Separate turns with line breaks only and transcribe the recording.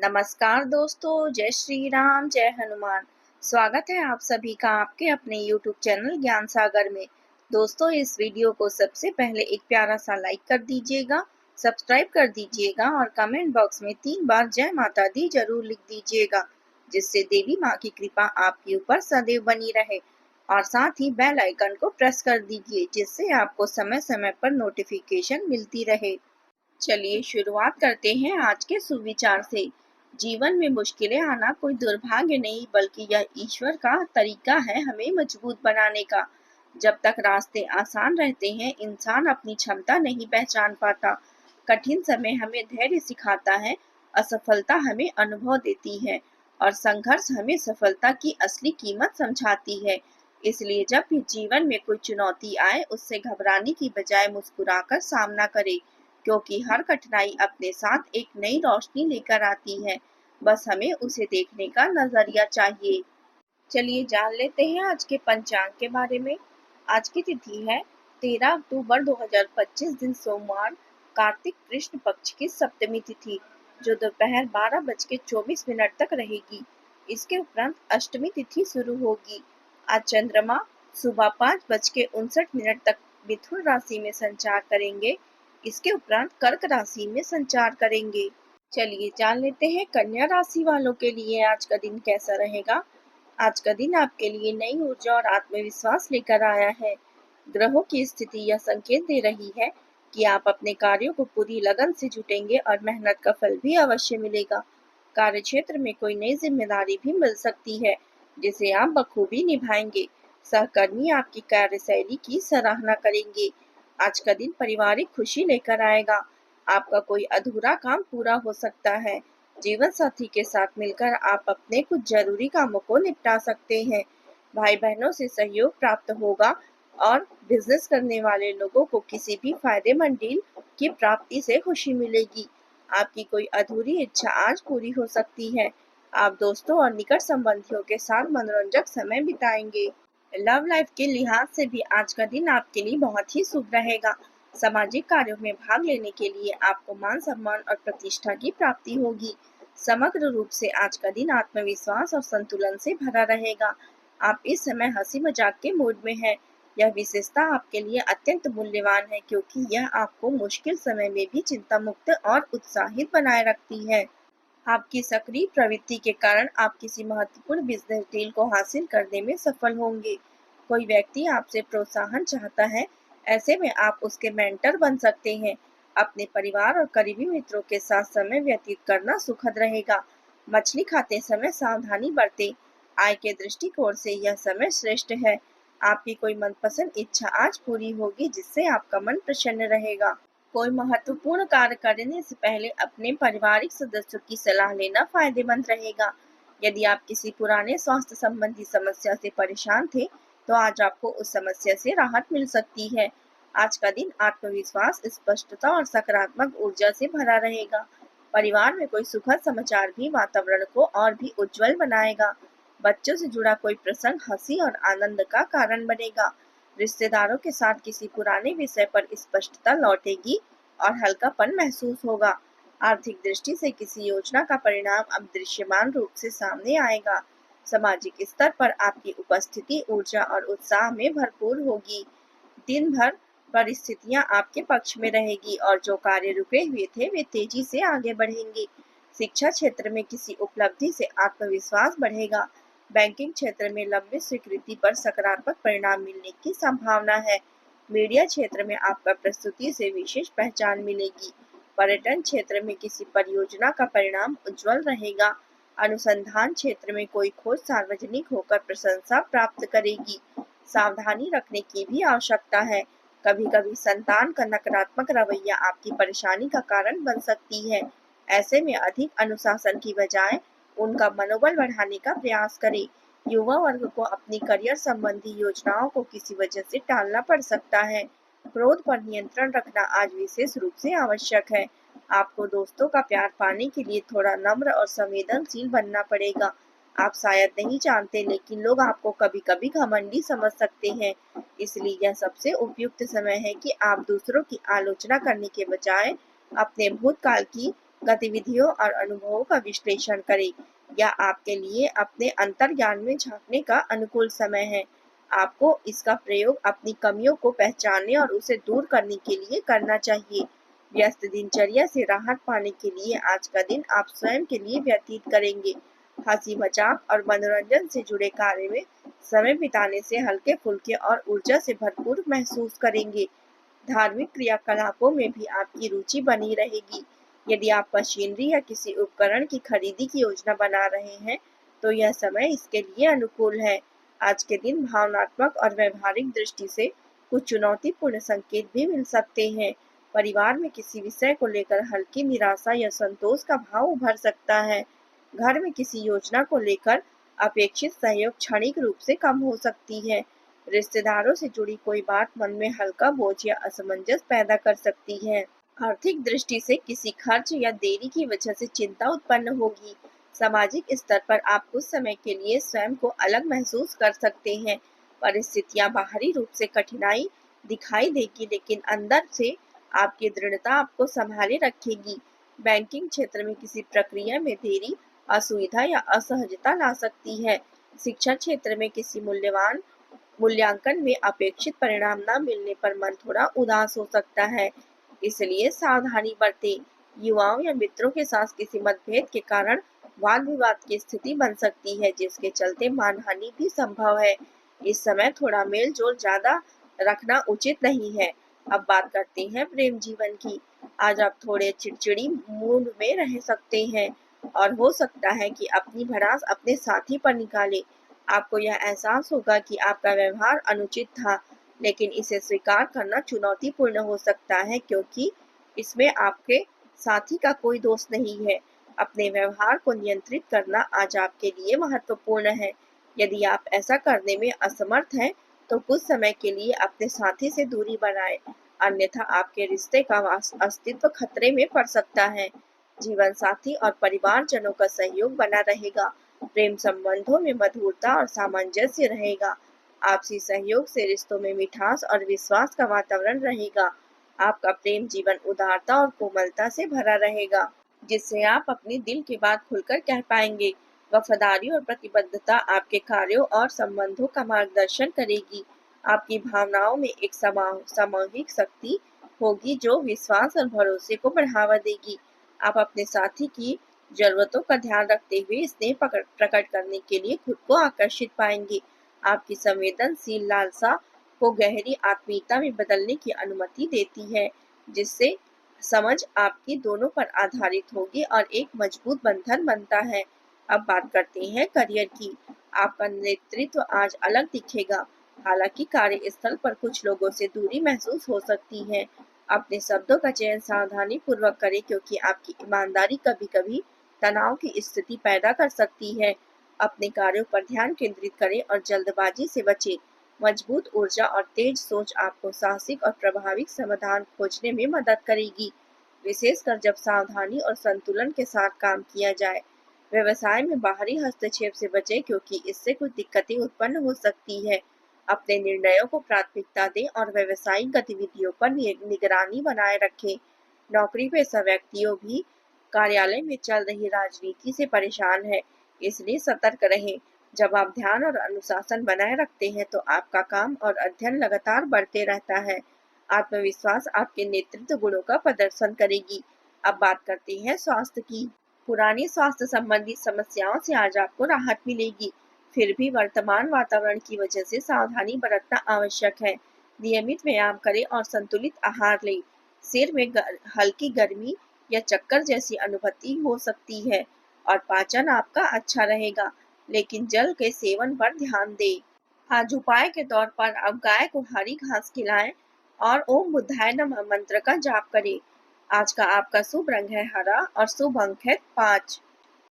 नमस्कार दोस्तों, जय श्री राम, जय हनुमान। स्वागत है आप सभी का आपके अपने YouTube चैनल ज्ञान सागर में। दोस्तों, इस वीडियो को सबसे पहले एक प्यारा सा लाइक कर दीजिएगा, सब्सक्राइब कर दीजिएगा और कमेंट बॉक्स में 3 बार जय माता दी जरूर लिख दीजिएगा, जिससे देवी माँ की कृपा आपके ऊपर सदैव बनी रहे। और साथ ही बेल आइकन को प्रेस कर दीजिए, जिससे आपको समय समय पर नोटिफिकेशन मिलती रहे। चलिए शुरुआत करते हैं आज के सुविचार से। जीवन में मुश्किलें आना कोई दुर्भाग्य नहीं, बल्कि यह ईश्वर का तरीका है हमें मजबूत बनाने का। जब तक रास्ते आसान रहते हैं, इंसान अपनी क्षमता नहीं पहचान पाता। कठिन समय हमें धैर्य सिखाता है, असफलता हमें अनुभव देती है और संघर्ष हमें सफलता की असली कीमत समझाती है। इसलिए जब भी जीवन में कोई चुनौती आए, उससे घबराने की बजाय मुस्कुराकर सामना करें, क्योंकि हर कठिनाई अपने साथ एक नई रोशनी लेकर आती है। बस हमें उसे देखने का नजरिया चाहिए। चलिए जान लेते हैं आज के पंचांग के बारे में। आज की तिथि है 13 अक्टूबर 2025, दिन सोमवार, कार्तिक कृष्ण पक्ष की सप्तमी तिथि, जो दोपहर 12:24 तक रहेगी। इसके उपरांत अष्टमी तिथि शुरू होगी। आज चंद्रमा सुबह 5:59 तक मिथुन राशि में संचार करेंगे। इसके उपरांत कर्क राशि में संचार करेंगे। चलिए जान लेते हैं कन्या राशि वालों के लिए आज का दिन कैसा रहेगा। आज का दिन आपके लिए नई ऊर्जा और आत्मविश्वास लेकर आया है। ग्रहों की स्थिति यह संकेत दे रही है कि आप अपने कार्यों को पूरी लगन से जुटेंगे और मेहनत का फल भी अवश्य मिलेगा। कार्य क्षेत्र में कोई नई जिम्मेदारी भी मिल सकती है, जिसे आप बखूबी निभाएंगे। सहकर्मी आपकी कार्यशैली की सराहना करेंगे। आज का दिन पारिवारिक खुशी लेकर आएगा। आपका कोई अधूरा काम पूरा हो सकता है। जीवन साथी के साथ मिलकर आप अपने कुछ जरूरी कामों को निपटा सकते हैं। भाई बहनों से सहयोग प्राप्त होगा और बिजनेस करने वाले लोगों को किसी भी फायदेमंद डील की प्राप्ति से खुशी मिलेगी। आपकी कोई अधूरी इच्छा आज पूरी हो सकती है। आप दोस्तों और निकट संबंधियों के साथ मनोरंजक समय बिताएंगे। लव लाइफ के लिहाज से भी आज का दिन आपके लिए बहुत ही शुभ रहेगा। सामाजिक कार्यों में भाग लेने के लिए आपको मान सम्मान और प्रतिष्ठा की प्राप्ति होगी। समग्र रूप से आज का दिन आत्मविश्वास और संतुलन से भरा रहेगा। आप इस समय हंसी मजाक के मूड में हैं। यह विशेषता आपके लिए अत्यंत मूल्यवान है, क्योंकि यह आपको मुश्किल समय में भी चिंता मुक्त और उत्साहित बनाए रखती है। आपकी सक्रिय प्रवृत्ति के कारण आप किसी महत्वपूर्ण बिजनेस डील को हासिल करने में सफल होंगे। कोई व्यक्ति आपसे प्रोत्साहन चाहता है, ऐसे में आप उसके मेंटर बन सकते हैं। अपने परिवार और करीबी मित्रों के साथ समय व्यतीत करना सुखद रहेगा। मछली खाते समय सावधानी बरतें। आय के दृष्टिकोण से यह समय श्रेष्ठ है। आपकी कोई मनपसंद इच्छा आज पूरी होगी, जिससे आपका मन प्रसन्न रहेगा। कोई महत्वपूर्ण कार्य करने से पहले अपने पारिवारिक सदस्यों की सलाह लेना फायदेमंद रहेगा। यदि आप किसी पुराने स्वास्थ्य संबंधी समस्या से परेशान थे, तो आज आपको उस समस्या से राहत मिल सकती है। आज का दिन आत्मविश्वास, स्पष्टता और सकारात्मक ऊर्जा से भरा रहेगा। परिवार में कोई सुखद समाचार भी वातावरण को और भी उज्जवल बनाएगा। बच्चों से जुड़ा कोई प्रसंग हंसी और आनंद का कारण बनेगा। रिश्तेदारों के साथ किसी पुराने विषय पर स्पष्टता लौटेगी और हल्कापन महसूस होगा। आर्थिक दृष्टि से किसी योजना का परिणाम अब दृश्यमान रूप से सामने आएगा। सामाजिक स्तर पर आपकी उपस्थिति ऊर्जा और उत्साह में भरपूर होगी। दिन भर परिस्थितियां आपके पक्ष में रहेगी और जो कार्य रुके हुए थे वे तेजी से आगे बढ़ेंगे। शिक्षा क्षेत्र में किसी उपलब्धि से आत्मविश्वास बढ़ेगा। बैंकिंग क्षेत्र में लंबी स्वीकृति पर सकारात्मक परिणाम मिलने की संभावना है। मीडिया क्षेत्र में आपका प्रस्तुति से विशेष पहचान मिलेगी। पर्यटन क्षेत्र में किसी परियोजना का परिणाम उज्जवल रहेगा। अनुसंधान क्षेत्र में कोई खोज सार्वजनिक होकर प्रशंसा प्राप्त करेगी। सावधानी रखने की भी आवश्यकता है। कभी कभी संतान का नकारात्मक रवैया आपकी परेशानी का कारण बन सकती है। ऐसे में अधिक अनुशासन की बजाय उनका मनोबल बढ़ाने का प्रयास करें। युवा वर्ग को अपनी करियर संबंधी योजनाओं को किसी वजह से टालना पड़ सकता है। क्रोध पर नियंत्रण रखना आज विशेष रूप से आवश्यक है। आपको दोस्तों का प्यार पाने के लिए थोड़ा नम्र और संवेदनशील बनना पड़ेगा। आप शायद नहीं जानते, लेकिन लोग आपको कभी कभी घमंडी समझ सकते हैं। इसलिए यह सबसे उपयुक्त समय है कि आप दूसरों की आलोचना करने के बजाय अपने भूतकाल की गतिविधियों और अनुभवों का विश्लेषण करें। यह आपके लिए अपने अंतर्ज्ञान में झांकने का अनुकूल समय है। आपको इसका प्रयोग अपनी कमियों को पहचानने और उसे दूर करने के लिए करना चाहिए। व्यस्त दिनचर्या से राहत पाने के लिए आज का दिन आप स्वयं के लिए व्यतीत करेंगे। हंसी मजाक और मनोरंजन से जुड़े कार्य में समय बिताने से हल्के फुल्के और ऊर्जा से भरपूर महसूस करेंगे। धार्मिक क्रियाकलापों में भी आपकी रुचि बनी रहेगी। यदि आप मशीनरी या किसी उपकरण की खरीदी की योजना बना रहे हैं, तो यह समय इसके लिए अनुकूल है। आज के दिन भावनात्मक और व्यवहारिक दृष्टि से कुछ चुनौतीपूर्ण संकेत भी मिल सकते हैं। परिवार में किसी विषय को लेकर हल्की निराशा या संतोष का भाव उभर सकता है। घर में किसी योजना को लेकर अपेक्षित सहयोग क्षणिक रूप से कम हो सकती है। रिश्तेदारों से जुड़ी कोई बात मन में हल्का बोझ या असमंजस पैदा कर सकती है। आर्थिक दृष्टि से किसी खर्च या देरी की वजह से चिंता उत्पन्न होगी। सामाजिक स्तर पर आप कुछ समय के लिए स्वयं को अलग महसूस कर सकते हैं। परिस्थितियां बाहरी रूप से कठिनाई दिखाई देगी, लेकिन अंदर से आपकी दृढ़ता आपको संभाले रखेगी। बैंकिंग क्षेत्र में किसी प्रक्रिया में देरी असुविधा या असहजता ला सकती है। शिक्षा क्षेत्र में किसी मूल्यवान मूल्यांकन में अपेक्षित परिणाम न मिलने पर मन थोड़ा उदास हो सकता है, इसलिए सावधानी बरतें। युवाओं या मित्रों के साथ किसी मतभेद के कारण वाद विवाद की स्थिति बन सकती है, जिसके चलते मानहानि भी संभव है। इस समय थोड़ा मेल जोल ज्यादा रखना उचित नहीं है। अब बात करते हैं प्रेम जीवन की। आज आप थोड़े चिड़चिड़ी मूड में रह सकते हैं और हो सकता है कि अपनी भड़ास अपने साथी पर निकाले। आपको यह एहसास होगा कि आपका व्यवहार अनुचित था, लेकिन इसे स्वीकार करना चुनौतीपूर्ण हो सकता है, क्योंकि इसमें आपके साथी का कोई दोष नहीं है। अपने व्यवहार को नियंत्रित करना आज आपके लिए महत्वपूर्ण है। यदि आप ऐसा करने में असमर्थ हैं, तो कुछ समय के लिए अपने साथी से दूरी बनाएं, अन्यथा आपके रिश्ते का अस्तित्व खतरे में पड़ सकता है। जीवन साथी और परिवारजनों का सहयोग बना रहेगा। प्रेम संबंधों में मधुरता और सामंजस्य रहेगा। आपसी सहयोग से रिश्तों में मिठास और विश्वास का वातावरण रहेगा। आपका प्रेम जीवन उदारता और कोमलता से भरा रहेगा, जिससे आप अपने दिल की बात खुलकर कह पाएंगे। वफादारी और प्रतिबद्धता आपके कार्यों और संबंधों का मार्गदर्शन करेगी। आपकी भावनाओं में एक सामूहिक शक्ति होगी जो विश्वास और भरोसे को बढ़ावा देगी। आप अपने साथी की जरूरतों का ध्यान रखते हुए स्नेह प्रकट करने के लिए खुद को आकर्षित पाएंगे। आपकी संवेदनशील लालसा को गहरी आत्मीयता में बदलने की अनुमति देती है, जिससे समझ आपकी दोनों पर आधारित होगी और एक मजबूत बंधन बनता है। अब बात करते हैं करियर की। आपका नेतृत्व आज अलग दिखेगा। हालांकि कार्यस्थल पर कुछ लोगों से दूरी महसूस हो सकती है। अपने शब्दों का चयन सावधानी पूर्वक करें, क्योंकि आपकी ईमानदारी कभी-कभी तनाव की स्थिति पैदा कर सकती है। अपने कार्यों पर ध्यान केंद्रित करें और जल्दबाजी से बचें। मजबूत ऊर्जा और तेज सोच आपको साहसिक और प्रभावी समाधान खोजने में मदद करेगी, विशेषकर जब सावधानी और संतुलन के साथ काम किया जाए। व्यवसाय में बाहरी हस्तक्षेप से बचें, क्योंकि इससे कुछ दिक्कतें उत्पन्न हो सकती है। अपने निर्णयों को प्राथमिकता दें और व्यावसायिक गतिविधियों पर निगरानी बनाए रखें। नौकरी पेशा व्यक्तियों भी कार्यालय में चल रही राजनीति से परेशान है, इसलिए सतर्क रहें। जब आप ध्यान और अनुशासन बनाए रखते हैं, तो आपका काम और अध्ययन लगातार बढ़ते रहता है। आत्मविश्वास आपके नेतृत्व गुणों का प्रदर्शन करेगी। अब बात करते हैं स्वास्थ्य की। पुरानी स्वास्थ्य संबंधी समस्याओं से आज आपको राहत मिलेगी, फिर भी वर्तमान वातावरण की वजह से सावधानी बरतना आवश्यक है। नियमित व्यायाम करें और संतुलित आहार लें। सिर में हल्की गर्मी या चक्कर जैसी अनुभूति हो सकती है और पाचन आपका अच्छा रहेगा, लेकिन जल के सेवन पर ध्यान दें। आज उपाय के तौर पर अब गाय को हरी घास खिलाएं और ओम बुद्धाय नमः मंत्र का जाप करें। आज का आपका शुभ रंग है हरा और शुभ अंक है 5।